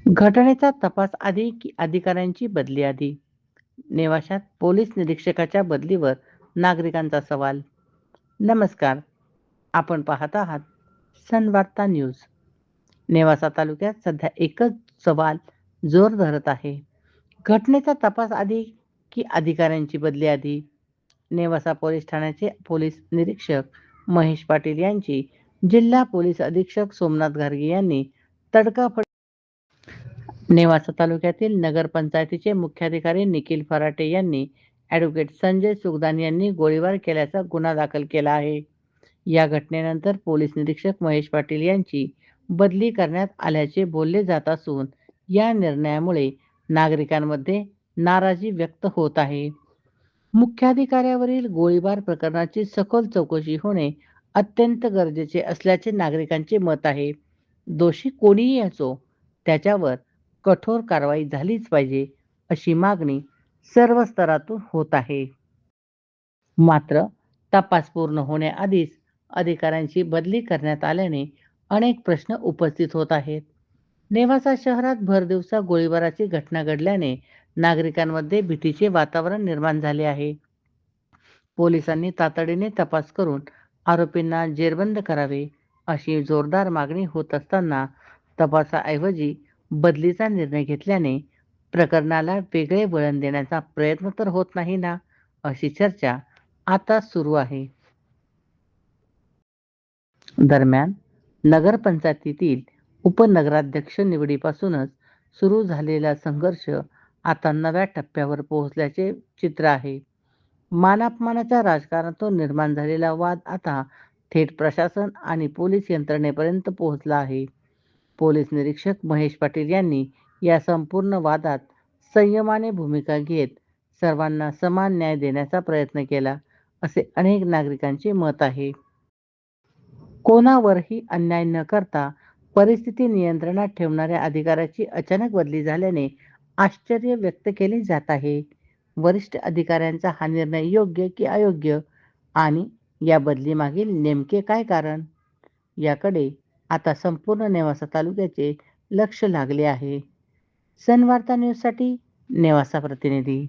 घटनेचा तपास आधी की अधिकाऱ्यांची बदली आधी? नेवाशात पोलीस निरीक्षकाच्या बदलीवर नागरिकांचा सवाल. नमस्कार, आपण पाहत आहात सनवार्ता न्यूज. नेवासा तालुक्यात सध्या एकच सवाल जोर धरत आहे. घटनेचा तपास आधी की अधिकाऱ्यांची बदली आधी? नेवासा पोलीस ठाण्याचे पोलीस निरीक्षक महेश पाटील यांची जिल्हा पोलीस अधीक्षक सोमनाथ घारगे यांनी तडकाफड नेवासा तालुक्यातील नगरपंचायतीचे मुख्याधिकारी निखिल फराटे यांनी ॲडव्होकेट संजय सुगदान यांनी गोळीबार केल्याचा गुन्हा दाखल केला आहे. या घटनेनंतर पोलीस निरीक्षक महेश पाटील यांची बदली करण्यात आल्याचे बोलले जात असून या निर्णयामुळे नागरिकांमध्ये नाराजी व्यक्त होत आहे. मुख्याधिकाऱ्यावरील गोळीबार प्रकरणाची सखोल चौकशी होणे अत्यंत गरजेचे असल्याचे नागरिकांचे मत आहे. दोषी कोणीही असो, त्याच्यावर कठोर कारवाई झालीच पाहिजे, अशी मागणी सर्व स्तरातून होत आहे. मात्र तपास पूर्ण होण्याआधीच अधिकाऱ्यांची बदली करण्यात आल्याने अनेक प्रश्न उपस्थित होत आहेत. नेवासा शहरात भरदिवसा गोळीबाराची घटना घडल्याने नागरिकांमध्ये भीतीचे वातावरण निर्माण झाले आहे. पोलिसांनी तातडीने तपास करून आरोपींना जेरबंद करावे, अशी जोरदार मागणी होत असताना तपासाऐवजी बदलीचा निर्णय घेतल्याने प्रकरणाला वेगळे वळण देण्याचा प्रयत्न तर होत नाही ना, अशी चर्चा आता सुरू आहे. दरम्यान नगरपंचायतीतील उपनगराध्यक्ष निवडीपासूनच सुरू झालेला संघर्ष आता नव्या टप्प्यावर पोहोचल्याचे चित्र आहे. मानापमानाच्या राजकारणातून निर्माण झालेला वाद आता थेट प्रशासन आणि पोलीस यंत्रणेपर्यंत पोहोचला आहे. पोलीस निरीक्षक महेश पाटील यांनी या संपूर्ण वादात संयमाने भूमिका घेत सर्वांना समान न्याय देण्याचा प्रयत्न केला, असे अनेक नागरिकांचे मत आहे. कोणावरही अन्याय न करता परिस्थिती नियंत्रणात ठेवणाऱ्या अधिकाऱ्याची अचानक बदली झाल्याने आश्चर्य व्यक्त केले जात आहे. वरिष्ठ अधिकाऱ्यांचा हा निर्णय योग्य की अयोग्य आणि या बदलीमागील नेमके काय कारण, याकडे आता संपूर्ण नेवासा तालुक्याचे लक्ष लागले आहे. सनवार्ता न्यूजसाठी नेवासा प्रतिनिधी.